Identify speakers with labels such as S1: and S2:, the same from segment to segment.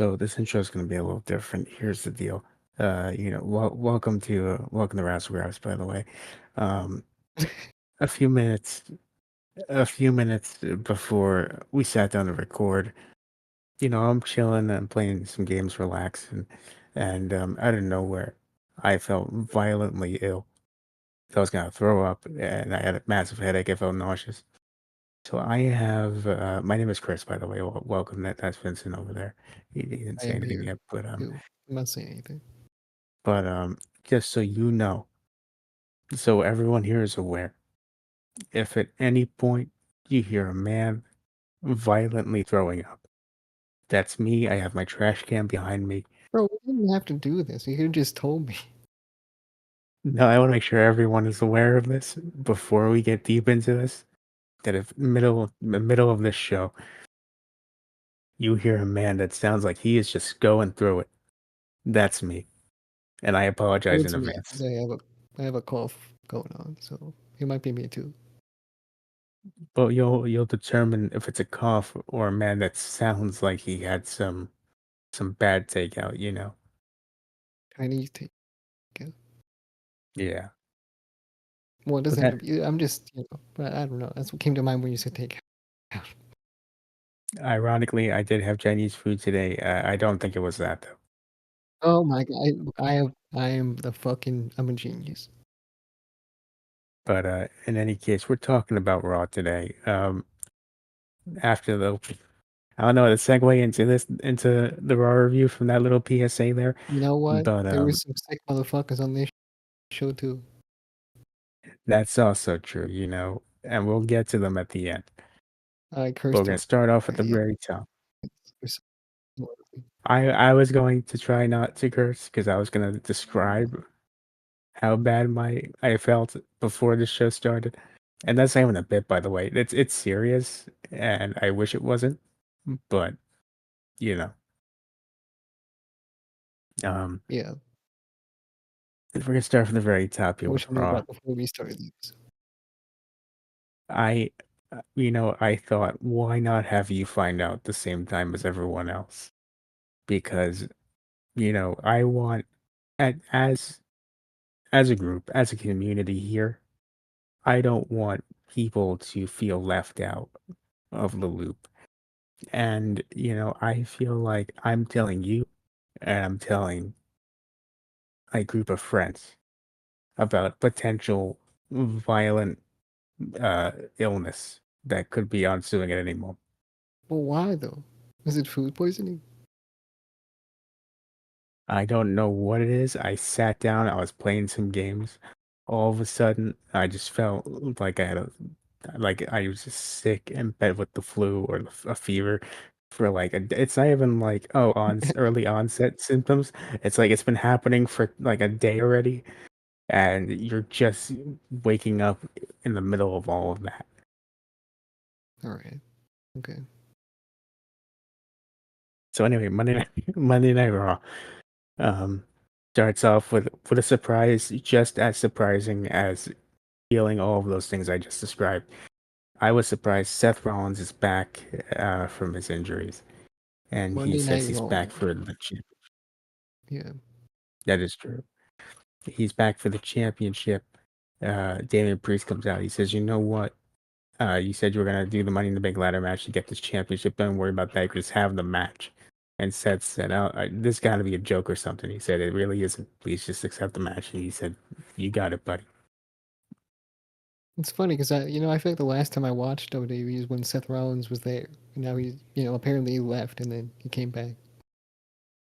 S1: So this intro is going to be a little different. Here's the deal. Welcome to Wrassle Graps, by the way. Um, a few minutes, a few minutes before we sat down to record, I'm chilling and playing some games, relaxing, and out of nowhere, I felt violently ill. I was gonna throw up, and I had a massive headache. I felt nauseous. So I have my name is Chris, by the way. Welcome. That's Vincent over there. He didn't
S2: I
S1: say
S2: am
S1: anything
S2: here
S1: yet, but
S2: too. I'm not saying anything.
S1: But just so you know, so everyone here is aware, if at any point you hear a man violently throwing up, that's me. I have my trash can behind me.
S2: Bro, we didn't have to do this. You could have just told me.
S1: No, I want to make sure everyone is aware of this before we get deep into this. That if middle of this show, you hear a man that sounds like he is just going through it, that's me, and I
S2: Well,
S1: apologize in
S2: it's me because
S1: advance.
S2: I have a cough going on, so it might be me too.
S1: But you'll determine if it's a cough or a man that sounds like he had some bad takeout.
S2: I need to take it.
S1: Yeah.
S2: Well, it
S1: But
S2: doesn't have to
S1: that
S2: be. I'm just, but I don't know. That's what came to mind when you said take out.
S1: Ironically, I did have Chinese food today. I don't think it was that though.
S2: Oh my god, I'm a genius.
S1: But in any case, we're talking about Raw today. After the I don't know the segue into the Raw review from that little PSA there,
S2: You know what?
S1: but
S2: There was some sick motherfuckers on this show too.
S1: that's also true, and we'll get to them at the end.
S2: I
S1: But we're
S2: cursed
S1: gonna
S2: him.
S1: start off at the
S2: Yeah,
S1: very top.
S2: it's-
S1: I was going to try not to curse because I was gonna describe how bad I felt before the show started. And that's not even a bit, by the way. It's serious, and I wish it wasn't. But you know, um,
S2: yeah.
S1: if we're gonna start from the very top
S2: I
S1: here
S2: wish
S1: with
S2: I knew
S1: Raw,
S2: that before we started this.
S1: I, I thought, why not have you find out the same time as everyone else? Because I want, at, as a group, as a community here, I don't want people to feel left out of the loop. And, I feel like I'm telling you and I'm telling a group of friends about potential violent illness that could be ensuing at any moment.
S2: Well, why though? Is it food poisoning?
S1: I don't know what it is. I sat down, I was playing some games. All of a sudden, I just felt like like I was just sick in bed with the flu or a fever for like it's not even like, oh, on early onset symptoms. It's like it's been happening for like a day already, and you're just waking up in the middle of all of that.
S2: All right. Okay.
S1: So anyway, Monday night, Monday Night Raw um, starts off with a surprise, just as surprising as feeling all of those things I just described. I was surprised Seth Rollins is back from his injuries, and he
S2: Monday
S1: says
S2: Night
S1: he's
S2: Raw.
S1: back for the championship.
S2: Yeah.
S1: That is true. He's back for the championship. Damian Priest comes out. He says, "You know what? You said you were gonna do the Money in the Bank ladder match to get this championship. Don't worry about that. Just have the match." And Seth said, "Oh, this got to be a joke or something." He said, "It really isn't. Please just accept the match." And he said, "You got it, buddy."
S2: It's funny because I feel like the last time I watched WWE is when Seth Rollins was there. And now apparently he left and then he came back.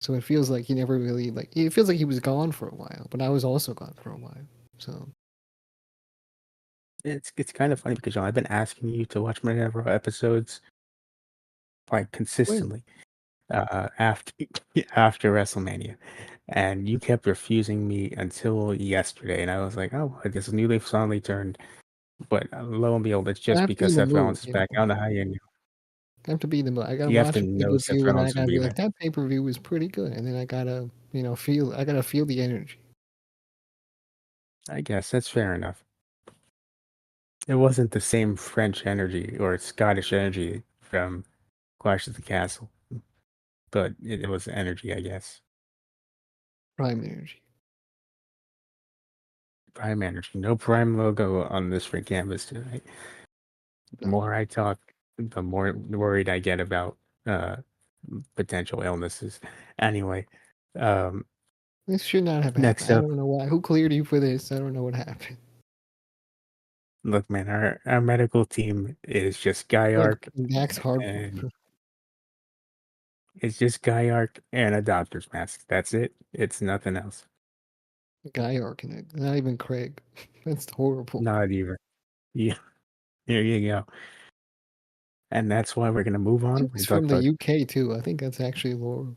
S2: So it feels like he never really it feels like he was gone for a while, but I was also gone for a while. So
S1: It's kind of funny because I've been asking you to watch my Raw episodes like
S2: when
S1: consistently after after WrestleMania, and you kept refusing me until yesterday, and I was like, "Oh, I guess a new leaf finally turned." But lo and behold, it's
S2: I
S1: just
S2: have to be
S1: because
S2: in the
S1: Seth
S2: mood,
S1: Rollins is back. I don't know how you knew.
S2: I have to be in the mood. I gotta
S1: You have to
S2: watch a pay
S1: know
S2: per
S1: Seth
S2: view and I
S1: Rollins would
S2: gotta
S1: be
S2: be
S1: there.
S2: like, that pay per view was pretty good, and then I gotta feel the energy.
S1: I guess that's fair enough. It wasn't the same French energy or Scottish energy from Clash of the Castle, but it was energy, I guess.
S2: Prime energy.
S1: Prime energy. No Prime logo on this free canvas tonight. The
S2: No,
S1: more I talk, the more worried I get about uh, potential illnesses. Anyway, um,
S2: this should not have happened.
S1: next
S2: I
S1: up,
S2: don't know why. Who cleared you for this? I don't know what happened.
S1: look, man, our medical team is just Guy
S2: Look,
S1: Arc,
S2: Max hard
S1: and it's just Guy Arc and a doctor's mask. That's it. It's nothing else.
S2: guy arcing it. Not even Craig. That's horrible.
S1: Not even. Yeah, there you go. And that's why we're gonna move
S2: I
S1: on.
S2: think
S1: We're
S2: he's
S1: gonna talk
S2: from the
S1: about
S2: UK too. I think that's actually lore.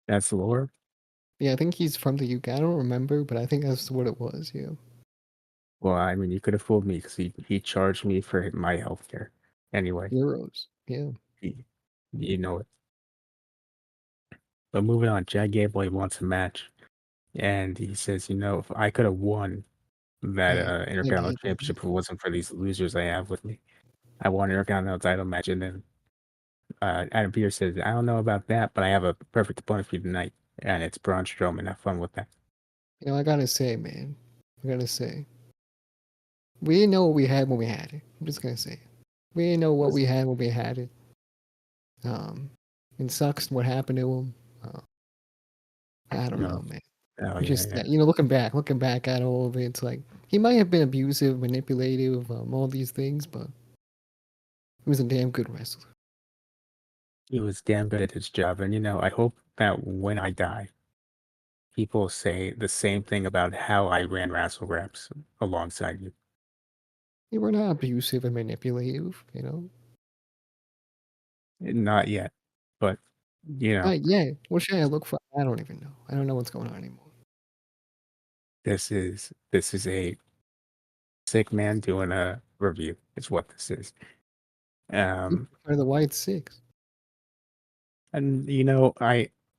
S1: that's lore.
S2: Yeah, I think he's from the UK. I don't remember, but I think that's what it was. Yeah,
S1: Well, I mean, you could have fooled me because he charged me for my healthcare. Anyway,
S2: euros. Yeah.
S1: he, you know it. But moving on, Chad Gable he wants a match, and he says, if I could have won that
S2: Man, I
S1: Intercontinental
S2: get it.
S1: Championship if it wasn't for these losers I have with me, I won an Intercontinental title match. And then Adam Pearce says, I don't know about that, but I have a perfect opponent for you tonight, and it's Braun Strowman. Have fun with that.
S2: I gotta say, man, I gotta say, we didn't know what we had when we had it. I'm just gonna say, it. We didn't know what we had when we had it. Um, it sucks what happened to him. I don't
S1: No.
S2: know, man.
S1: Oh yeah,
S2: Just
S1: yeah.
S2: looking back at all of it, it's like he might have been abusive, manipulative, all these things, but he was a damn good wrestler.
S1: He was damn good at his job, and I hope that when I die, people say the same thing about how I ran Wrassle Graps alongside you.
S2: They were not abusive and manipulative.
S1: Not yet, but
S2: Yeah, what should I look for? I don't even know. I don't know what's going on anymore.
S1: this is a sick man doing a review. Is what this is. Um,
S2: For the Wyatt Six.
S1: and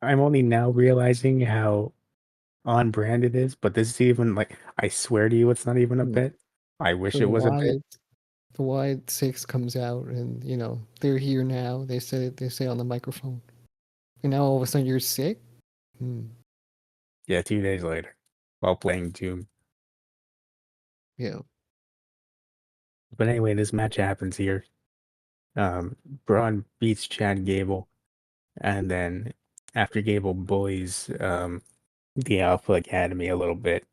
S1: I'm only now realizing how on brand it is, but this is even like I swear to you, it's not even a
S2: Hmm.
S1: bit. I
S2: So
S1: wish it was a bit.
S2: The Wyatt Six comes out, and they're here now. They say on the microphone, and now all of a sudden you're sick. Hmm.
S1: Yeah, 2 days later, while playing Doom.
S2: Yeah.
S1: But anyway, this match happens here. Braun beats Chad Gable, and then after Gable bullies the Alpha Academy a little bit,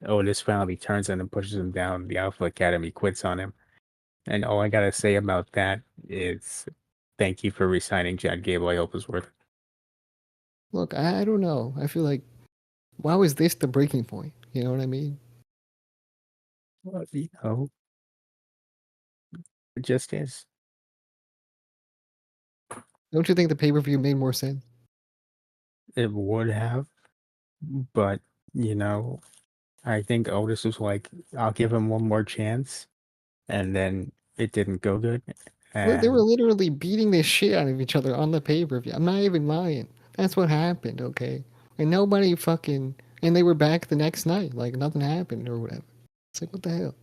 S1: Otis finally turns on him and pushes him down. The Alpha Academy quits on him. And all I gotta say about that is thank you for resigning Chad Gable. I hope it's worth it.
S2: Look, I don't know. I feel like why was this the breaking point? You know what I mean?
S1: Well, it just is.
S2: Don't you think the pay per view made more sense?
S1: It would have, but you know, I think Otis was like, I'll give him one more chance, and then it didn't go good.
S2: They were
S1: And
S2: literally beating the shit out of each other on the pay per view. I'm not even lying. That's what happened, okay? And nobody fucking. And they were back the next night, like nothing happened or whatever. It's like, what the hell?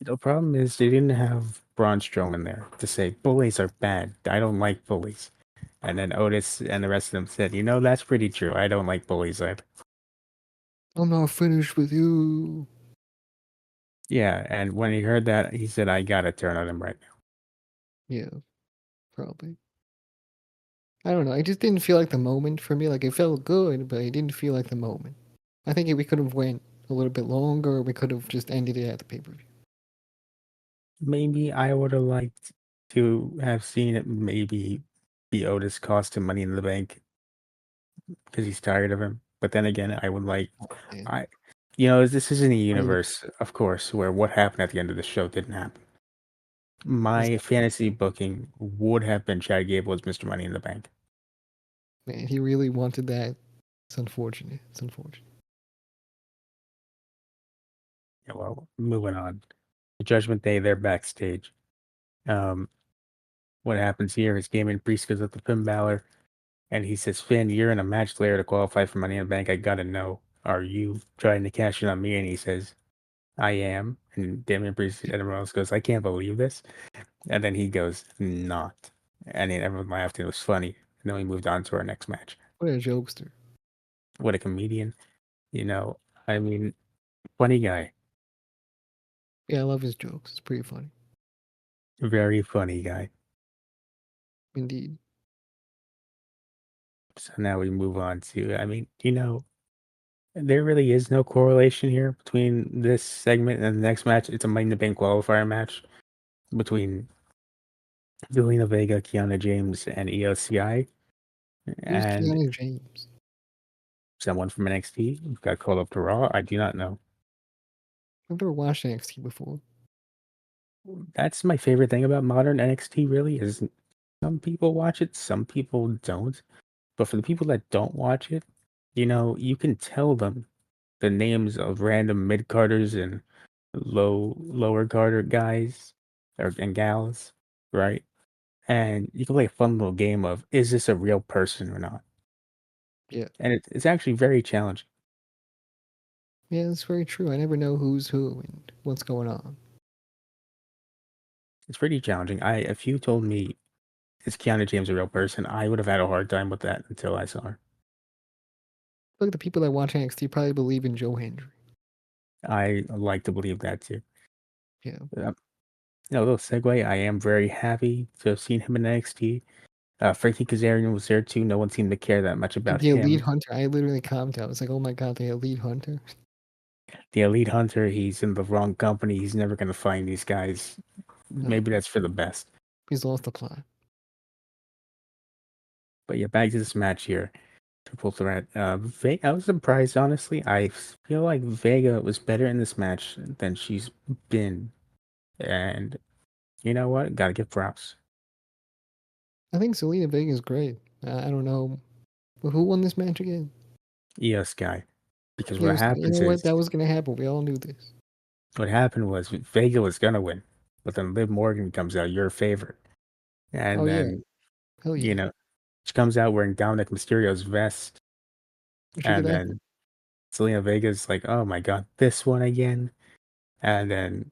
S1: the problem is they didn't have Braun Strowman there to say bullies are bad. I don't like bullies. And then Otis and the rest of them said, that's pretty true. I don't like bullies either.
S2: I'm not finished with you.
S1: Yeah, and when he heard that, he said, I gotta turn on him right now.
S2: Yeah, probably. I don't know. It just didn't feel like the moment for me. Like it felt good, but it didn't feel like the moment. I think we could have went a little bit longer. Or we could have just ended it at the pay per view.
S1: Maybe I would have liked to have seen it maybe be Otis cost him money in the bank because he's tired of him. But then again, I would like
S2: And
S1: I this isn't a universe, of course, where what happened at the end of the show didn't happen.
S2: it's
S1: My
S2: like,
S1: fantasy booking would have been Chad Gable as Mr. Money in the Bank.
S2: man, he really wanted that. It's unfortunate. It's unfortunate.
S1: Yeah, well, moving on. Judgment Day, they're backstage. Um, what happens here is Damian Priest goes up to Finn Balor and he says, Finn, you're in a match later to qualify for Money in the Bank. I gotta know, are you trying to cash in on me? And he says, I am. And Damian Priest and everyone else goes, I can't believe this. And then he goes, not. and then everyone laughed and it was funny. And then we moved on to our next match.
S2: What a jokester.
S1: What a comedian. You know, I mean, funny guy.
S2: Yeah, I love his jokes. It's pretty funny.
S1: Very funny guy.
S2: Indeed.
S1: So now we move on to, I mean, there really is no correlation here between this segment and the next match. It's a Money in the Bank qualifier match between Zelina Vega, Kiana James, and EOCI.
S2: Who's
S1: And
S2: Keanu James?
S1: someone from NXT got called up to Raw. I do not know.
S2: I've never watched NXT before.
S1: That's my favorite thing about modern NXT, really, is some people watch it, some people don't. But for the people that don't watch it, you can tell them the names of random mid carders and lower carder guys and gals, right? And you can play a fun little game of is this a real person or not?
S2: Yeah.
S1: And it's actually very challenging.
S2: Yeah, that's very true. I never know who's who and what's going on.
S1: It's pretty challenging. I If you told me is Keanu James a real person, I would have had a hard time with that until I saw her.
S2: Look, the people that watch NXT probably believe in Joe Hendry.
S1: I like to believe that too.
S2: Yeah.
S1: Um, little segue. I am very happy to have seen him in NXT. Frankie Kazarian was there too. No one seemed to care that much
S2: Like
S1: about
S2: the Elite
S1: him.
S2: Hunter. I literally commented. I was like, oh my god, the Elite Hunter.
S1: The Elite Hunter, he's in the wrong company. He's never going to find these guys.
S2: No,
S1: Maybe that's for the best.
S2: he's lost the plot.
S1: But yeah, back to this match here. Triple threat. I was surprised, honestly. I feel like Vega was better in this match than she's been. And you know what? Gotta give props.
S2: I think Selena Vega is great. I don't know. But who won this match again?
S1: EOS guy. Because
S2: You
S1: what
S2: know, you
S1: happens
S2: know what?
S1: is,
S2: That was going to happen. We all knew this.
S1: what happened was Vega was gonna win. But then Liv Morgan comes out, your favorite.
S2: Oh,
S1: And
S2: yeah.
S1: then,
S2: Hell
S1: you
S2: yeah.
S1: know, she comes out wearing Dominic Mysterio's vest.
S2: Where'd you get
S1: And
S2: that from?
S1: then Selena Vega's like, oh my god, this one again. And then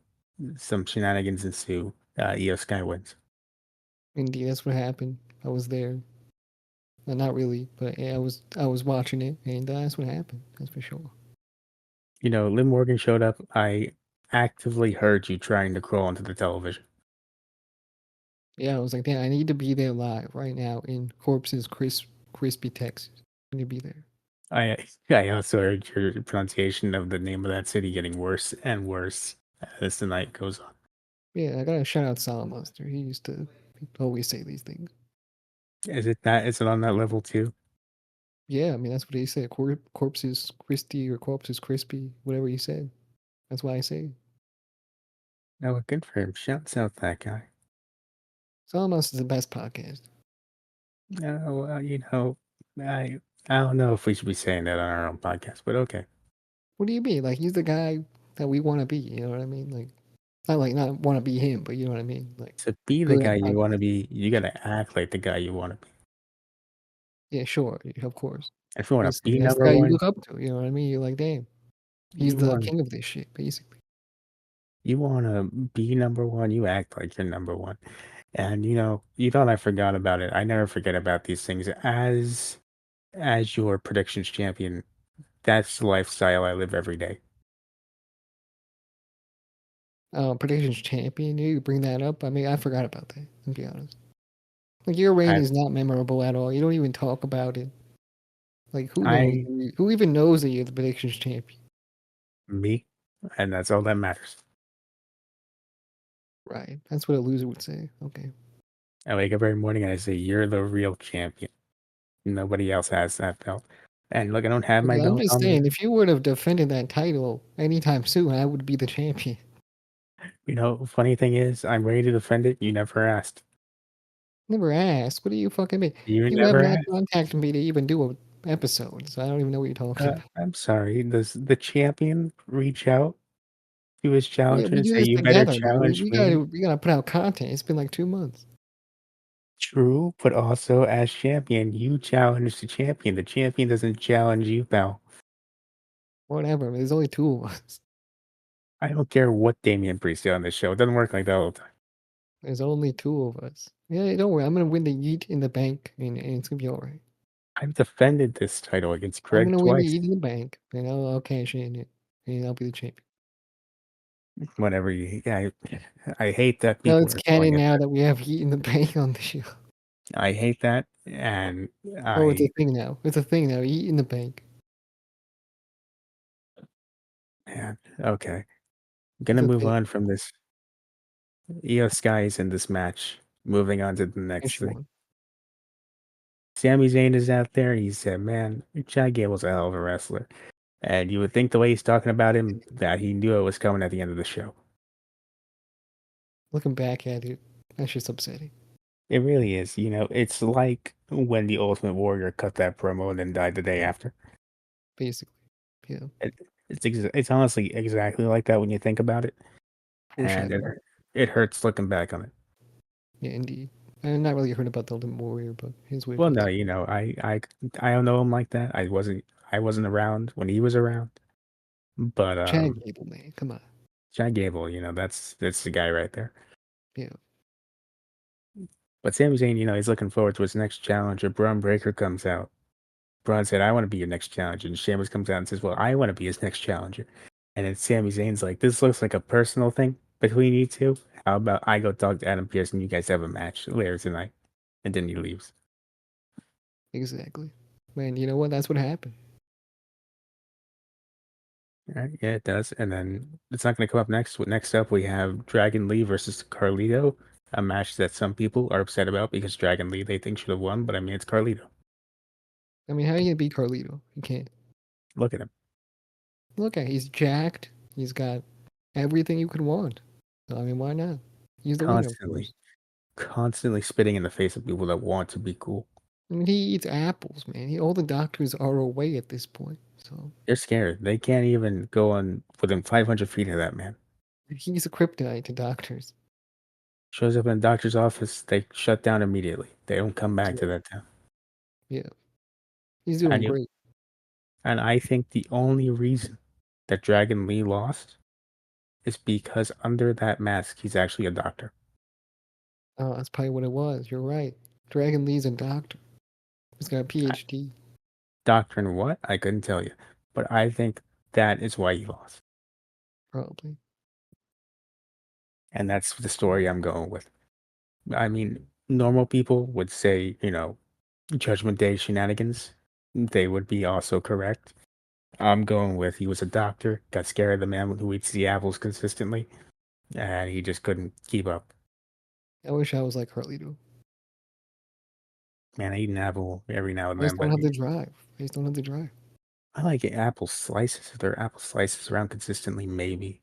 S1: some shenanigans ensue. Io Sky wins.
S2: Indeed, that's what happened. I was there. Not really, but yeah, I was watching it, and that's what happened. That's for sure.
S1: Liv Morgan showed up. I actively heard you trying to crawl into the television.
S2: Yeah, I was like, damn, I need to be there live right now in Crispy, Texas. I need to be there.
S1: I also heard your pronunciation of the name of that city getting worse and worse as the night goes on.
S2: Yeah, I gotta shout out Solid Monster. He used to always say these things.
S1: Is it on that level too?
S2: Yeah, I mean that's what he said. Corpses Christy or corpses crispy, whatever he said. That's why I say
S1: No, good for him. Shouts out that guy.
S2: Solid Monster is the best podcast.
S1: No, well, I I don't know if we should be saying that on our own podcast, but okay.
S2: What do you mean? Like he's the guy that we want to be. You know what I mean? Like not want to be him, but you know what I mean. Like
S1: To be the
S2: good
S1: guy
S2: at
S1: you want to
S2: podcast.
S1: be, you got to act like the guy you want to be.
S2: Yeah, sure, of course.
S1: If you want to
S2: Basically,
S1: be
S2: that's the
S1: number
S2: guy you
S1: one,
S2: look up to. You know what I mean? You're like, damn, he's
S1: you
S2: the
S1: want
S2: king of this shit. Basically.
S1: you want to be number one, you act like you're number one. And you thought I forgot about it. I never forget about these things. As your predictions champion, that's the lifestyle I live every day.
S2: Predictions champion. You bring that up. I mean, I forgot about that. To be honest, like your reign
S1: I
S2: is not memorable at all. You don't even talk about it. Like who knows?
S1: I
S2: Who even knows that you're the predictions champion?
S1: me, and that's all that matters.
S2: Right. That's what a loser would say. Okay.
S1: I wake up every morning and I say, "You're the real champion. Nobody else has that belt." And look, I don't have my
S2: Okay, I'm
S1: belt
S2: just
S1: on me.
S2: saying, if you would have defended that title anytime soon, I would be the champion.
S1: Funny thing is, I'm ready to defend it. You never asked.
S2: Never asked. What do you fucking mean?
S1: You
S2: You have
S1: never
S2: not
S1: asked.
S2: contacted me to even do an episode, so I don't even know what you're talking about.
S1: I'm sorry. Does the champion reach out to his
S2: Yeah,
S1: challenger
S2: we
S1: and
S2: do
S1: say,
S2: this
S1: "You better
S2: together, man.
S1: challenge me"?
S2: We gotta put out content. It's been like 2 months.
S1: True, but also as champion, you challenge the champion. The champion doesn't challenge you, pal.
S2: Whatever. There's only two of us.
S1: I don't care what Damian Priest did on this show. It doesn't work like that all the time.
S2: There's only two of us. Yeah, don't worry. I'm gonna win the Yeet in the bank, and it's gonna be all right.
S1: I've defended this title against
S2: I'm
S1: Craig
S2: gonna win the
S1: twice.
S2: Yeet in the bank, and I'll cash in it, and I'll be the champion.
S1: Whenever you, yeah, I hate that
S2: No,
S1: people
S2: it's
S1: are
S2: canon
S1: calling it
S2: now
S1: that.
S2: that we have Yeet in the bank on the show.
S1: I hate that, and
S2: Oh, it's a
S1: I,
S2: thing now. It's a thing now. Yeet in the bank.
S1: man, okay. I'm
S2: It's
S1: gonna
S2: a
S1: move
S2: thing.
S1: on from this Io Skies in this match. Moving on to the next
S2: Which
S1: thing.
S2: one?
S1: Sami Zayn is out there. He said, "Man, Chad Gable's a hell of a wrestler," and you would think the way he's talking about him that he knew it was coming at the end of the show.
S2: Looking back at it, that's just upsetting.
S1: It really is. It's like when the Ultimate Warrior cut that promo and then died the day after.
S2: Basically, yeah,
S1: It, it's honestly exactly like that when you think about it, and
S2: foreshadowing.
S1: it hurts looking back on it.
S2: Yeah, indeed. I'm not really heard about the Ultimate Warrior, but his way
S1: Well, no,
S2: is.
S1: I don't know him like that. I wasn't around when he was around, but
S2: Chad Gable, man, come on.
S1: Chad Gable, that's the guy right there.
S2: Yeah,
S1: But Sami Zayn, he's looking forward to his next challenger. Braun Breaker comes out. Braun said, "I want to be your next challenger." And Sheamus comes out and says, "Well, I want to be his next challenger." And then Sami Zayn's like, "This looks like a personal thing between you two. How about I go talk to Adam Pearce and you guys have a match later tonight?" And then he leaves.
S2: exactly. Man, you know what? That's what happened.
S1: Right? Yeah, it does. And then it's not going to come up next. Next up, we have Dragon Lee versus Carlito, a match that some people are upset about because Dragon Lee they think should have won, but I mean it's Carlito.
S2: I mean, how are you gonna beat Carlito? You can't.
S1: Look at him
S2: Look at he's jacked. He's got everything you could want. So, I mean, why not? He's the winner, of
S1: constantly,
S2: course.
S1: constantly spitting in the face of people that want to be cool.
S2: I mean, he eats apples, man. All the doctors are away at this point. So
S1: They're scared. They can't even go on within 500 feet of that man.
S2: he's a kryptonite to doctors.
S1: Shows up in a doctor's office, they shut down immediately. They don't come back to
S2: Yeah,
S1: that town.
S2: yeah. He's
S1: And
S2: doing
S1: you,
S2: great.
S1: and I think the only reason that Dragon Lee lost is because under that mask, he's actually a doctor.
S2: Oh, that's probably what it was. You're right. Dragon Lee's a doctor. He's got a PhD,
S1: Doctor in what? I couldn't tell you. But I think that is why he lost.
S2: probably.
S1: And that's the story I'm going with. I mean, normal people would say, Judgment Day shenanigans. They would be also correct. I'm going with he was a doctor, got scared of the man who eats the apples consistently, and he just couldn't keep up.
S2: I wish I was like Carlito.
S1: Man, I eat an apple every now and
S2: I just
S1: then,
S2: don't
S1: but
S2: have the drive. I just don't have the drive.
S1: I like apple slices. If there are apple slices around consistently, maybe.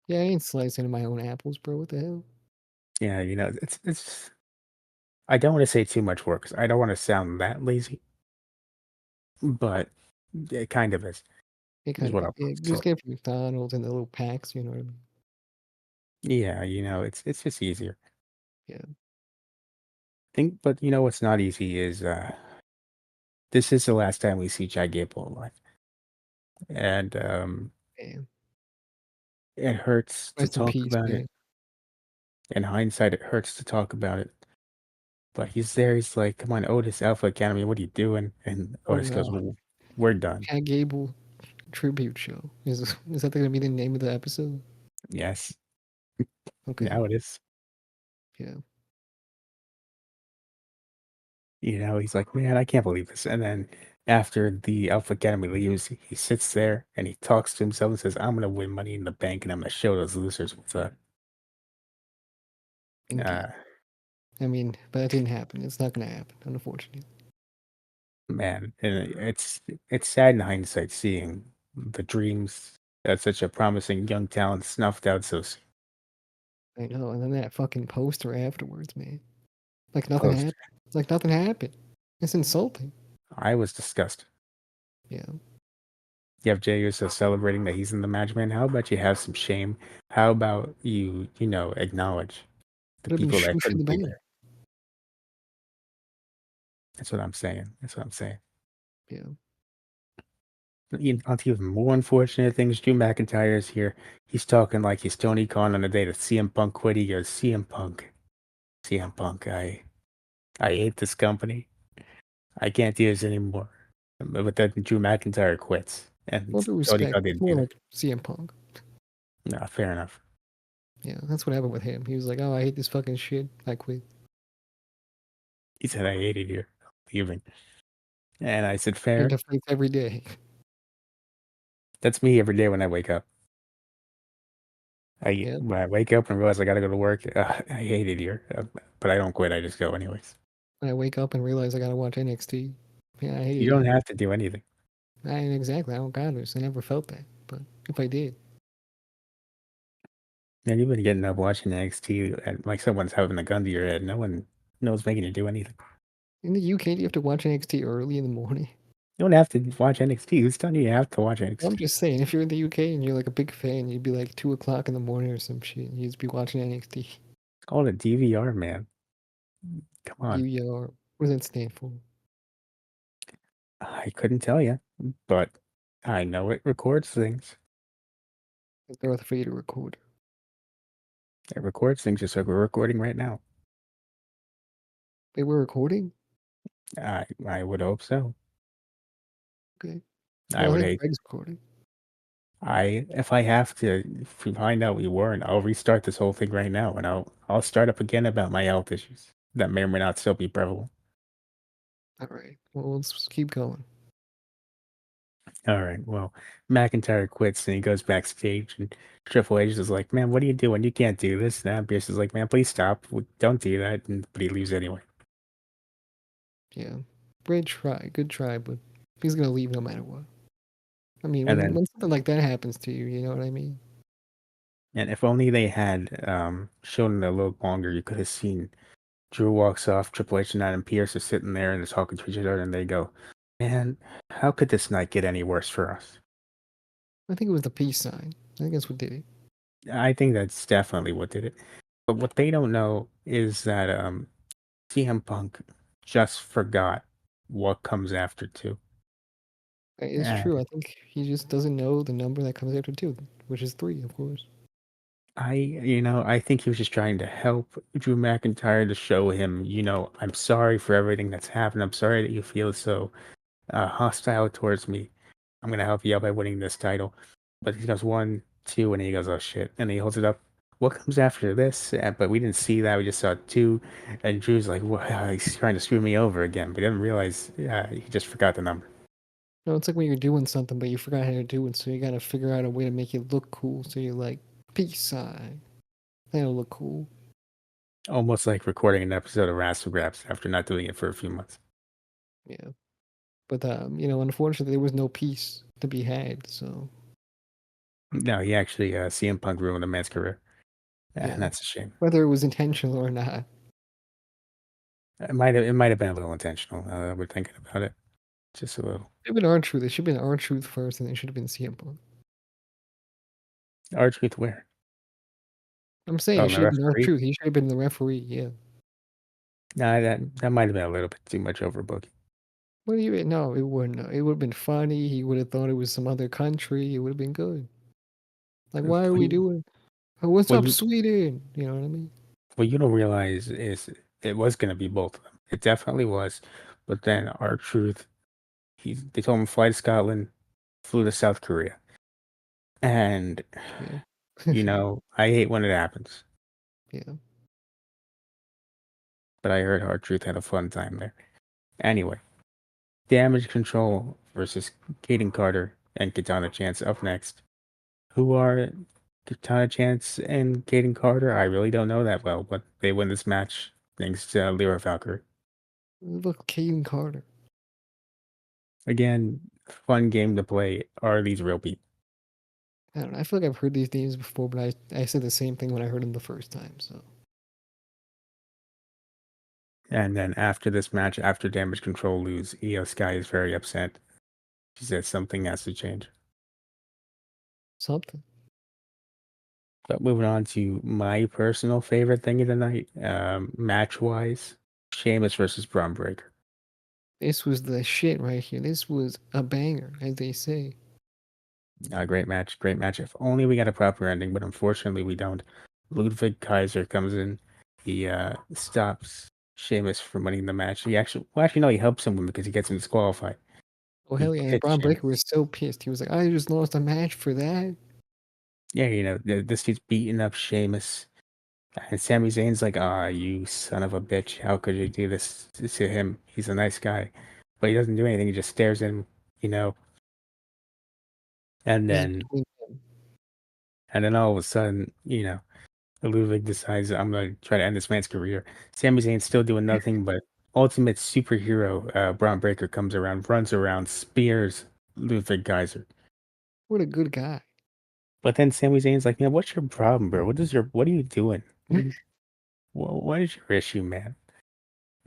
S2: Yeah, I ain't slicing my own apples, bro. What the hell?
S1: Yeah, it's. I don't want to say too much work 'cause I don't want to sound that lazy, but it kind of
S2: It
S1: is
S2: kind
S1: what
S2: of
S1: I'm
S2: yeah,
S1: going
S2: just
S1: for.
S2: get from McDonald's in the little packs. You know what I mean?
S1: Yeah, it's just easier.
S2: Yeah,
S1: But what's not easy is this is the last time we see Chad Gable alive, and
S2: man.
S1: it hurts to
S2: Rest in
S1: talk
S2: peace,
S1: about it.
S2: man.
S1: In hindsight, it hurts to talk about it. But he's there. He's like, "Come on, Otis Alpha Academy, what are you doing?" And
S2: Oh
S1: Otis goes,
S2: no,
S1: "Well, we're done."
S2: Chad Gable tribute show. Is that gonna be the name of the episode?
S1: Yes,
S2: Okay,
S1: now it is.
S2: yeah.
S1: He's like, "Man, I can't believe this." And then after the Alpha Academy leaves, he sits there and he talks to himself and says, "I'm gonna win Money in the Bank and I'm gonna show those losers what's up."
S2: Indeed.
S1: Uh,
S2: I mean, but that didn't happen. It's not gonna happen, unfortunately.
S1: man, and it's sad in hindsight seeing the dreams that such a promising young talent snuffed out so soon.
S2: I know. And then that fucking poster afterwards, man. Like nothing
S1: Post.
S2: happened. It's like nothing happened. It's insulting.
S1: I was disgusted.
S2: Yeah.
S1: You have Jey Uso celebrating that he's in the match, man. How about you have some shame? How about you acknowledge the
S2: Could have been
S1: people that
S2: shoosh in the
S1: couldn't be
S2: bag.
S1: there? That's what I'm saying. That's what I'm saying.
S2: Yeah.
S1: On to even more unfortunate things, Drew McIntyre is here. He's talking like he's Tony Khan on the day that CM Punk quit. He goes, CM Punk, CM Punk, I hate this company. I can't do this anymore. But then Drew McIntyre quits, and
S2: Well, due
S1: Tony
S2: respect,
S1: Khan
S2: it's
S1: didn't
S2: more
S1: do that.
S2: like CM Punk.
S1: No, fair enough.
S2: Yeah, that's what happened with him. He was like, "Oh, I hate this fucking shit. I quit."
S1: He said, I hated you. Leaving. And I said,
S2: And
S1: fair.
S2: to fight every day.
S1: That's me every day when I wake up.
S2: Yeah,
S1: When I wake up and realize I gotta go to work, I hated here, but I don't quit. I just go anyways.
S2: when I wake up and realize I gotta watch NXT. Yeah, I hate
S1: You
S2: it
S1: don't
S2: here.
S1: have to do anything.
S2: I exactly. I don't got this. I never felt that. But if I did,
S1: Man, you've been getting up watching NXT and like someone's having a gun to your head. No one's making you do anything.
S2: in the UK, do you have to watch NXT early in the morning?
S1: You don't have to watch NXT. Who's telling you you have to watch
S2: Well, I'm
S1: NXT?
S2: just saying, if you're in the UK and you're like a big fan, you'd be like 2 o'clock in the morning or some shit. And you'd just be watching NXT.
S1: It's called a DVR, man. Come on.
S2: DVR. What does that stand for?
S1: I couldn't tell you, but I know it records things.
S2: The Darth Vader recorder.
S1: It records things just like we're recording right now.
S2: Wait, we're recording?
S1: I would hope so.
S2: Okay.
S1: I
S2: Well, I
S1: would
S2: think
S1: hate.
S2: Greg's recording.
S1: If I have to find out we weren't, I'll restart this whole thing right now, and I'll start up again about my health issues that may or may not still be prevalent.
S2: All right. Well, let's keep going.
S1: All right. Well, McIntyre quits and he goes backstage, and Triple H is like, "Man, what are you doing? You can't do this." And Pierce is like, "Man, please stop. Don't do that." But he leaves anyway.
S2: Yeah. Great try. Good try, but he's gonna leave no matter what. I mean,
S1: And
S2: when
S1: then,
S2: when something like that happens to you, you know what I mean?
S1: and if only they had shown it a little longer, you could have seen Drew walks off. Triple H and Adam Pierce are sitting there and they're talking to each other, and they go, "Man, how could this night get any worse for us?"
S2: I think it was the peace sign. I think that's what did it.
S1: I think that's definitely what did it. But what they don't know is that CM Punk just forgot what comes after two.
S2: It's
S1: And
S2: true. I think he just doesn't know the number that comes after 2, which is 3, of course.
S1: I think he was just trying to help Drew McIntyre to show him, I'm sorry for everything that's happened. I'm sorry that you feel so hostile towards me. I'm gonna help you out by winning this title. But he goes 1, 2, and he goes, oh shit, and he holds it up. What comes after this? But we didn't see that. We just saw 2, and Drew's like, well, he's trying to screw me over again. But he didn't realize he just forgot the number.
S2: No, it's like when you're doing something, but you forgot how to do it, so you gotta figure out a way to make it look cool. So you're like, peace sign. That'll look cool.
S1: Almost like recording an episode of Wrassle Graps after not doing it for a few months.
S2: Yeah. But, unfortunately, there was no peace to be had, so,
S1: No, he actually CM Punk ruined a man's career, and
S2: yeah.
S1: that's a shame.
S2: Whether it was intentional or not.
S1: It might have been a little intentional. We're thinking about it, just a little.
S2: It should have been R-Truth. It should have been R-Truth first, and it should have been CM Punk.
S1: R-Truth where?
S2: I'm saying
S1: Oh,
S2: it
S1: the
S2: should have been
S1: referee.
S2: R-Truth. He should have been the referee, yeah.
S1: Nah, that might have been a little bit too much overbooking.
S2: What do you mean? No, it wouldn't. It would have been funny. He would have thought it was some other country. It would have been good. Like, why are
S1: What
S2: we
S1: you,
S2: doing? Oh, what's
S1: what
S2: up,
S1: you,
S2: Sweden? You know what I mean?
S1: what you don't realize is it was going to be both of them. It definitely was, but then R-Truth, they told him fly to Scotland, flew to South Korea, and
S2: Yeah.
S1: I hate when it happens.
S2: Yeah.
S1: But I heard R-Truth had a fun time there. Anyway, Damage Control versus Kaden Carter and Katana Chance up next. Who are Katana Chance and Kaden Carter? I really don't know that well, but they win this match thanks to Lyra Valkyrie.
S2: Look, Caden Carter.
S1: Again, fun game to play. Are these real people?
S2: I don't know. I feel like I've heard these names before, but I said the same thing when I heard them the first time. So
S1: And then after this match, after Damage Control lose, Io Sky is very upset. She says something has to change.
S2: something.
S1: But moving on to my personal favorite thing of the night, match wise, Sheamus versus Braun Breaker.
S2: This was the shit right here. This was a banger, as they say.
S1: Great match, great match. If only we got a proper ending, but unfortunately we don't. Ludwig Kaiser comes in. he stops Sheamus from winning the match. He actually no, he helps him win because he gets him disqualified.
S2: Oh
S1: He
S2: hell yeah! And
S1: hits
S2: Braun Breaker
S1: Sheamus.
S2: was so pissed. He was like, "I just lost a match for that."
S1: Yeah, this dude's beating up Sheamus. And Sami Zayn's like, "Ah, you son of a bitch! How could you do this to him? He's a nice guy," but he doesn't do anything. He just stares at him, you know. And
S2: He's
S1: then,
S2: between them.
S1: and then all of a sudden, Ludwig decides, "I'm gonna try to end this man's career." Sami Zayn's still doing nothing, but ultimate superhero Braun Breaker comes around, runs around, spears Ludwig Kaiser.
S2: What a good guy.
S1: But then Sami Zayn's like, "Man, what's your problem, bro? What are you doing? What is your issue, man?"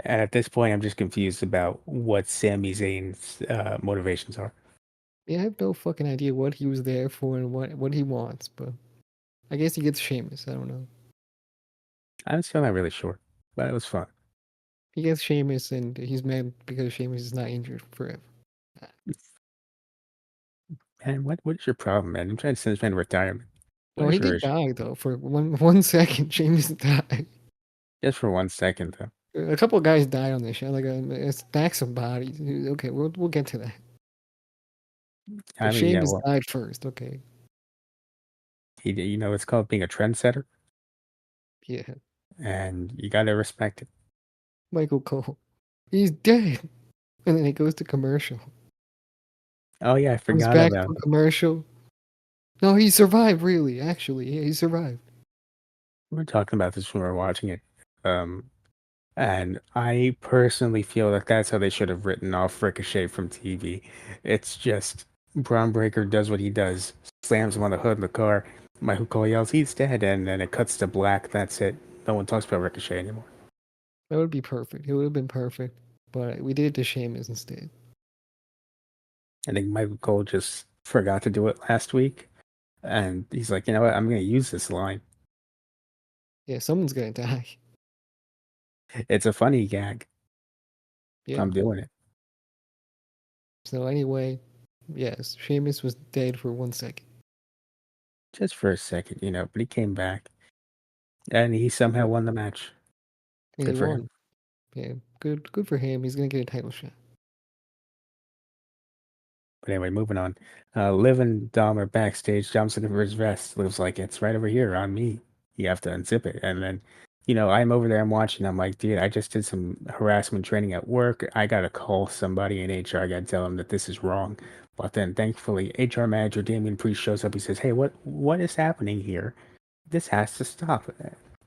S1: And at this point, I'm just confused about what Sami Zayn's motivations are.
S2: Yeah, I have no fucking idea what he was there for and what he wants, but I guess he gets Sheamus. I don't know.
S1: I'm still not really sure, but it was fun.
S2: He gets Sheamus, and he's mad because Sheamus is not injured forever.
S1: Man, what is your problem, man? I'm trying to send this man to retirement. What
S2: Oh, he
S1: is your
S2: did
S1: issue?
S2: die though for one second. Sheamus died.
S1: Just for 1 second, though.
S2: A couple of guys died on this show, like a stacks of bodies. Okay, we'll get to that.
S1: I
S2: But
S1: mean, yeah,
S2: Sheamus
S1: well,
S2: died first. Okay,
S1: it's called being a trendsetter,
S2: yeah.
S1: and you got to respect it.
S2: Michael Cole, he's dead, and then he goes to commercial.
S1: Oh yeah, I
S2: Comes
S1: forgot
S2: back
S1: about
S2: from
S1: it.
S2: commercial. No, he survived. Really, actually, yeah, he survived.
S1: We were talking about this when we were watching it. Um, And I personally feel that that's how they should have written off Ricochet from TV. It's just Braun Breaker does what he does, slams him on the hood of the car. Michael Cole yells, "He's dead," and then it cuts to black. That's it. No one talks about Ricochet anymore.
S2: That would be perfect. It would have been perfect, but we did it to Sheamus instead.
S1: I think Michael Cole just forgot to do it last week, and he's like, "You know what? I'm going to use this line.
S2: Yeah, someone's gonna die.
S1: It's a funny gag.
S2: Yeah.
S1: I'm doing it
S2: So anyway, yes, Sheamus was dead for 1 second.
S1: just for a second, But he came back, and he somehow won the match.
S2: And he
S1: Good for him.
S2: won. Yeah, good for him. He's gonna get a title shot.
S1: But anyway, moving on. Liv and Dom are backstage. Dom's looking for his vest. Liv's like, "It's right over here on me. You have to unzip it." And then, I'm over there, I'm watching. I'm like, "Dude, I just did some harassment training at work. I got to call somebody in HR. I got to tell them that this is wrong." But then thankfully, HR manager Damian Priest shows up. He says, "Hey, what is happening here? This has to stop."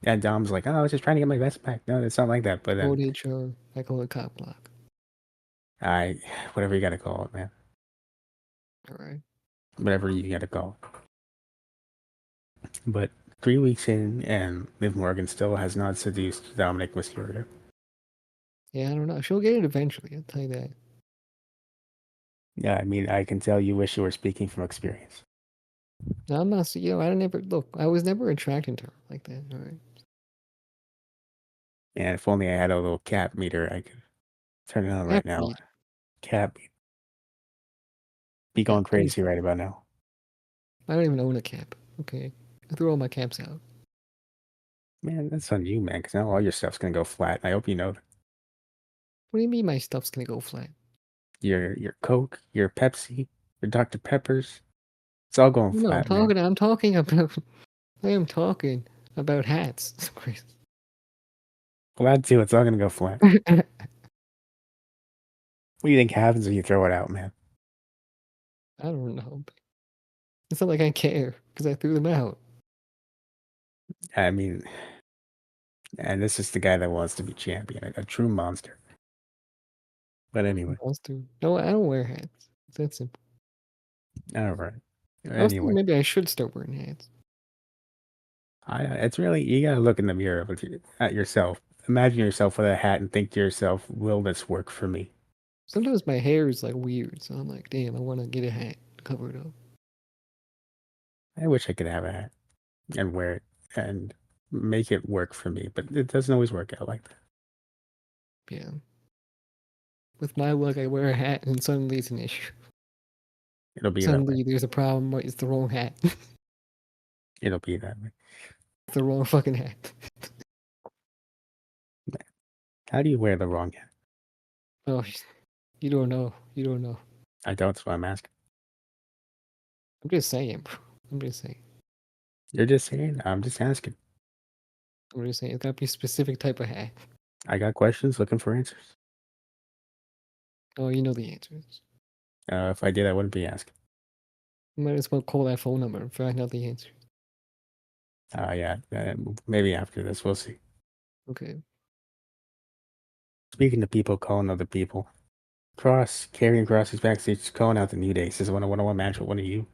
S1: And Dom's like, "Oh, I was just trying to get my vest back." No, it's not like that. But then
S2: Old HR, I call it cop block.
S1: I, whatever you got to call it, man.
S2: All right.
S1: Whatever you got to call it. But 3 weeks in, and Liv Morgan still has not seduced Dominic Mysterio.
S2: Yeah, I don't know. She'll get it eventually. I'll tell you that.
S1: Yeah, I mean, I can tell you wish you were speaking from experience.
S2: No, I'm not. I never look. I was never attracted to her like that. All right.
S1: And if only I had a little cap meter, I could turn it on
S2: Half
S1: right now.
S2: meat.
S1: Cap be
S2: Yeah,
S1: going
S2: please.
S1: crazy right about now.
S2: I don't even own a cap. Okay. I threw all my caps out.
S1: Man, that's on you, man, because now all your stuff's gonna go flat. I hope you know that.
S2: What do you mean my stuff's gonna go flat?
S1: Your Coke, your Pepsi, your Dr. Peppers, it's all going
S2: No,
S1: flat, man.
S2: I'm talking about. I am talking about hats. Chris.
S1: Well, that too, it's all gonna go flat. What do you think happens when you throw it out, man?
S2: I don't know. It's not like I care because I threw them out.
S1: I mean, and this is the guy that wants to be champion, a true monster. But anyway,
S2: Monster. No, I don't wear hats. It's that simple.
S1: all right.
S2: I was thinking
S1: Anyway,
S2: maybe I should start wearing hats.
S1: it's really you gotta look in the mirror at yourself. Imagine yourself with a hat and think to yourself, "Will this work for me?"
S2: Sometimes my hair is like weird, so I'm like, damn, I want to get a hat to cover it up.
S1: I wish I could have a hat and wear it and make it work for me, but it doesn't always work out like that.
S2: Yeah. With my luck, I wear a hat and suddenly it's an issue.
S1: It'll be that way.
S2: Suddenly there's a problem, but it's the wrong hat.
S1: It'll be that way.
S2: It's the wrong fucking hat.
S1: How do you wear the wrong hat?
S2: Oh, you don't know. You don't know.
S1: I don't, that's why I'm asking.
S2: I'm just saying, bro. I'm just saying.
S1: You're just saying, I'm just asking.
S2: I'm just saying. It's gotta be a specific type of hat.
S1: I got questions looking for answers.
S2: Oh, you know the answers.
S1: If I did, I wouldn't be asking.
S2: You might as well call that phone number and find out the answer.
S1: Yeah, maybe after this, we'll see.
S2: Okay.
S1: Speaking of people calling other people, Karrion Kross is backstage calling out the New Day. Says, I want a one-on-one match with one of you.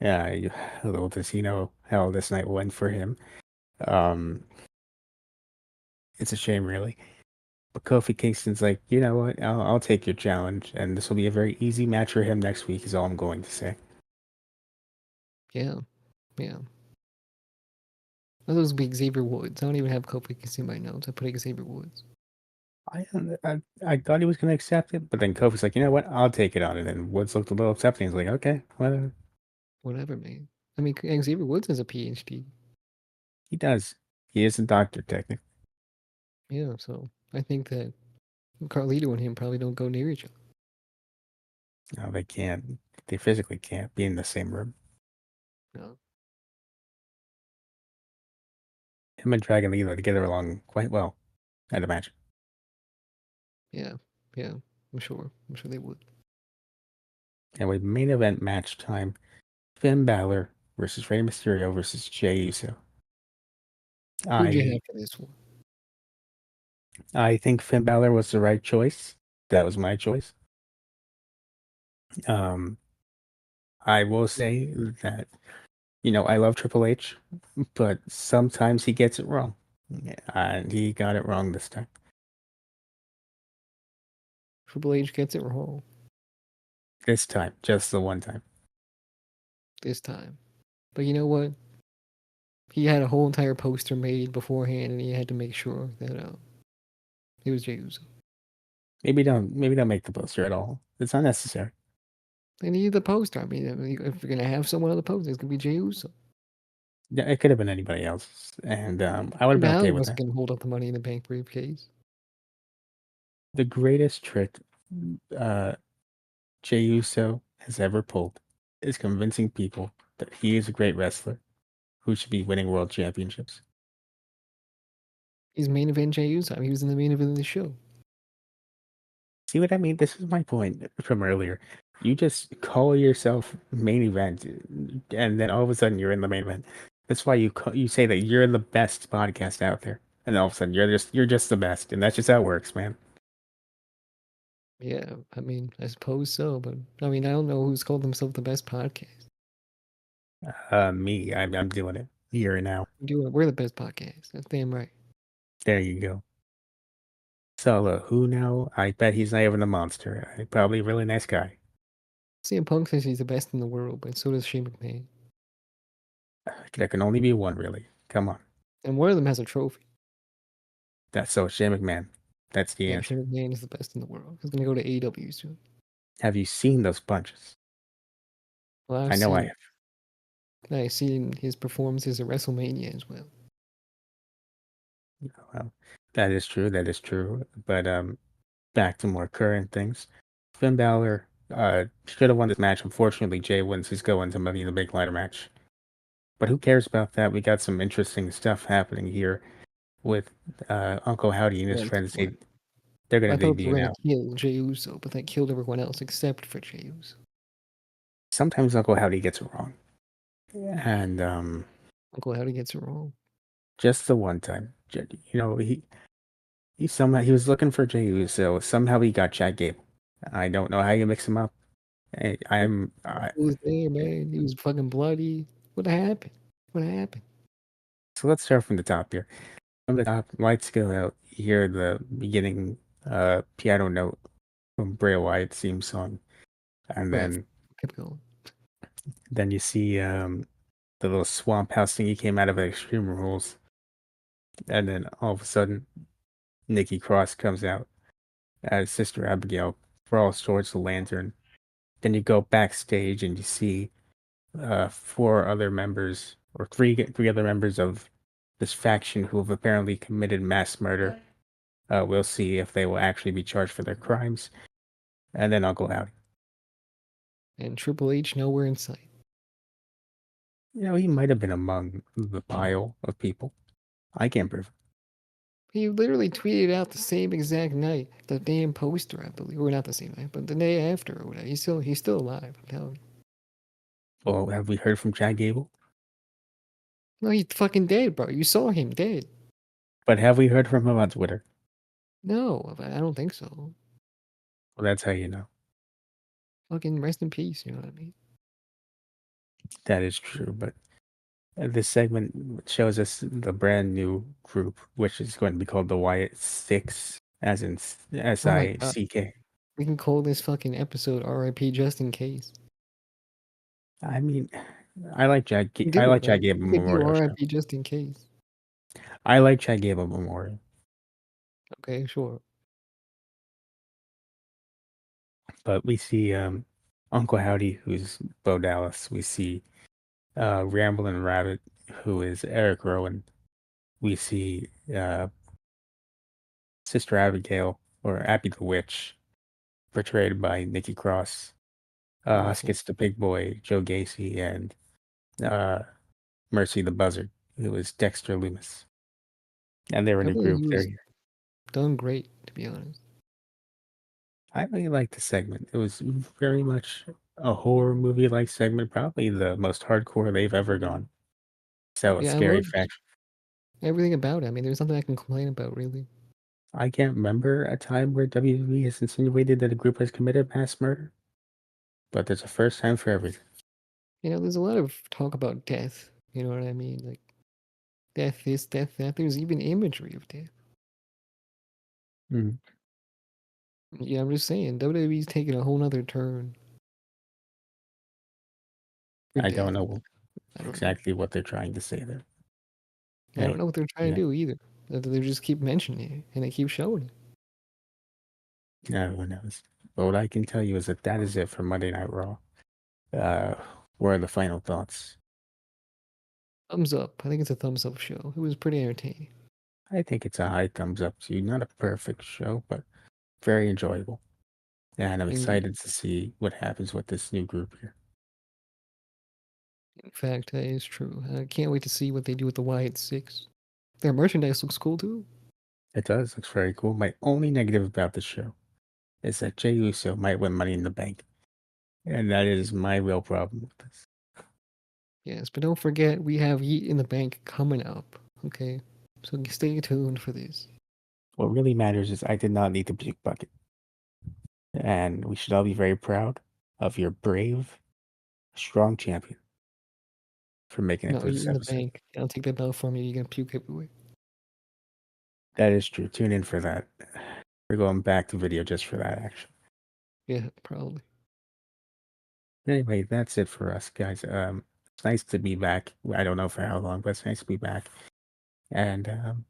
S1: Yeah, little does he know how this night went for him. Um, it's a shame, really. But Kofi Kingston's like, you know what? I'll take your challenge, and this will be a very easy match for him next week. Is all I'm going to say.
S2: Yeah. Yeah. Those would be Xavier Woods. I don't even have Kofi Kingston in my notes. I put Xavier Woods.
S1: I thought he was going to accept it, but then Kofi's like, you know what? I'll take it on. And then Woods looked a little upset, and he's like, okay, whatever.
S2: Whatever, man. I mean, Xavier Woods has a PhD.
S1: He does. He is a doctor, technically.
S2: Yeah, so I think that Carlito and him probably don't go near each other.
S1: No, they can't. They physically can't be in the same room.
S2: No.
S1: Him and Dragon Lee get along quite well at a match.
S2: Yeah. Yeah. I'm sure. I'm sure they would.
S1: And with main event match time, Finn Balor versus Rey Mysterio versus Jey Uso.
S2: Who'd you
S1: I
S2: have for this one?
S1: I think Finn Balor was the right choice. That was my choice. Um, I will say that I love Triple H, but sometimes he gets it wrong, and he got it wrong this time.
S2: Triple H gets it wrong
S1: This time, just the one time.
S2: this time. But you know what? He had a whole entire poster made beforehand, and he had to make sure that it was Jey Uso.
S1: Maybe don't make the poster at all. It's unnecessary.
S2: They needed the poster. I mean, if you're gonna have someone on the poster, it's gonna be Jey Uso.
S1: Yeah, it could have been anybody else, and I would have
S2: Finn
S1: been okay
S2: Balor
S1: with
S2: wasn't
S1: that.
S2: gonna hold up the Money in the Bank briefcase.
S1: The greatest trick uh, Jey Uso has ever pulled is convincing people that he is a great wrestler who should be winning world championships.
S2: He's main event Jey Uso. I mean, he was in the main event of the show.
S1: See what I mean? This is my point from earlier. You just call yourself main event, and then all of a sudden you're in the main event. That's why you say that you're the best podcast out there, and all of a sudden you're just the best, and that's just how it works, man.
S2: Yeah, I mean, I suppose so, but I mean, I don't know who's called themselves the best podcast.
S1: Me, I'm doing it here and now.
S2: We're the best podcast. That's damn right.
S1: There you go. Solo, who now? I bet he's not even a monster. Probably a really nice guy.
S2: CM Punk says he's the best in the world, but so does Shane McMahon.
S1: There can only be one, really. Come on.
S2: And one of them has a trophy.
S1: That's so Shane McMahon. That's the
S2: Yeah,
S1: answer.
S2: Shane McMahon is the best in the world. He's gonna go to AEW soon.
S1: Have you seen those punches?
S2: Well, I've
S1: I know I
S2: seen
S1: have.
S2: I've seen his performances at WrestleMania as well.
S1: Well, that is true. That is true. But back to more current things. Finn Balor should have won this match. Unfortunately, Jay wins. He's going to Money in the Bank ladder match. But who cares about that? We got some interesting stuff happening here with Uncle Howdy and his
S2: Like
S1: friends.
S2: what?
S1: They're going
S2: I
S1: to
S2: thought they
S1: debut
S2: were gonna
S1: now.
S2: kill Jey Uso, but they killed everyone else except for Jey Uso.
S1: Sometimes Uncle Howdy gets it wrong. And
S2: Uncle Howdy gets it wrong.
S1: just the one time, he was looking for Jey Uso. Somehow he got Chad Gable. I don't know how you mix him up.
S2: He was there, man. He was fucking bloody. What happened? What happened?
S1: So let's start from the top here. From the top, lights go out. You hear the beginning piano note from Bray Wyatt's theme song, and
S2: Right, kept going.
S1: then you see the little swamp house thing he came out of at Extreme Rules, and then all of a sudden Nikki Cross comes out as Sister Abigail crawls towards the lantern. Then you go backstage and you see four other members or three other members of this faction who have apparently committed mass murder We'll see if they will actually be charged for their crimes, and then Uncle Howdy.
S2: And Triple H nowhere in sight.
S1: He might have been among the pile of people. I can't prove it.
S2: He literally tweeted out the same exact night, the damn poster, I believe, or not the same night, but the day after or whatever. He's still alive. I'm telling you.
S1: Well, have we heard from Chad Gable?
S2: No, he's fucking dead, bro. You saw him dead.
S1: But have we heard from him on Twitter?
S2: No, I don't think so.
S1: Well, that's how you know.
S2: Fucking rest in peace. You know what I mean?
S1: That is true, but this segment shows us the brand new group, which is going to be called the Wyatt Six, as in
S2: Oh my god.
S1: SICK.
S2: We can call this fucking episode R.I.P. just in case.
S1: I mean, I like Chad.
S2: We
S1: I
S2: do,
S1: like Chad
S2: right?
S1: Gable
S2: We could do
S1: Memorial Show.
S2: R.I.P. just in case.
S1: I like Chad Gable Memorial,
S2: Okay, sure.
S1: but we see Uncle Howdy, who's Bo Dallas. We see Ramblin' Rabbit, who is Eric Rowan. We see Sister Abigail, or Abby the Witch, portrayed by Nikki Cross.
S2: Awful.
S1: Huskits the Big Boy, Joe Gacy, and uh, Mercy the Buzzard, who is Dexter Loomis. And they're in
S2: I
S1: a
S2: thought
S1: group.
S2: he
S1: They're
S2: was
S1: here.
S2: done great, to be honest.
S1: I really liked the segment. It was very much a horror movie like segment, probably the most hardcore they've ever gone. So a
S2: Yeah, I
S1: scary
S2: loved
S1: fact.
S2: everything about it. I mean, there's nothing I can complain about, really.
S1: I can't remember a time where WWE has insinuated that a group has committed mass murder, but there's a first time for everything.
S2: There's a lot of talk about death. You know what I mean? Like, death this, death that. There's even imagery of death.
S1: Mm.
S2: Yeah, I'm just saying, WWE's taking a whole nother turn for
S1: I don't
S2: death.
S1: know
S2: I don't know.
S1: exactly what they're trying to say there.
S2: I don't
S1: Hey,
S2: know what they're trying
S1: yeah,
S2: to do either. They just keep mentioning it and they keep showing it.
S1: no, who knows? But what I can tell you is that is it for Monday Night Raw. Uh, what are the final thoughts?
S2: Thumbs up. I think it's a thumbs up show. It was pretty entertaining.
S1: I think it's a high thumbs up to you. Not a perfect show, but very enjoyable. And I'm
S2: Indeed.
S1: excited to see what happens with this new group here.
S2: In fact, that is true. I can't wait to see what they do with the Wyatt Six. Their merchandise looks cool too.
S1: It does, looks very cool. My only negative about the show is that Jey Uso might win Money in the Bank. And that is my real problem with this.
S2: Yes, but don't forget we have Yeet in the Bank coming up. Okay, so stay tuned for this.
S1: What really matters is I did not need the puke bucket. And we should all be very proud of your brave, strong champion for making it
S2: No,
S1: through
S2: Yeet
S1: this
S2: in the
S1: episode.
S2: Bank. I'll take that belt from you. You're gonna puke everywhere.
S1: That is true. Tune in for that. We're going back to video just for that, actually.
S2: Yeah, probably.
S1: Anyway, that's it for us, guys. It's nice to be back. I don't know for how long, but it's nice to be back. And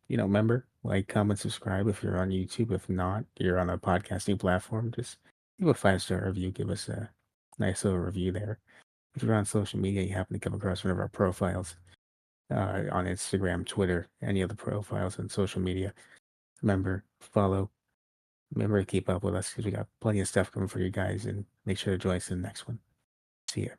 S1: remember, like, comment, subscribe if you're on YouTube. If not, you're on a podcasting platform. Just give a 5-star review. Give us a nice little review there. If you're on social media, you happen to come across one of our profiles on Instagram, Twitter, any of the profiles on social media. Remember, follow. Remember to keep up with us because we got plenty of stuff coming for you guys. And make sure to join us in the next one. See ya.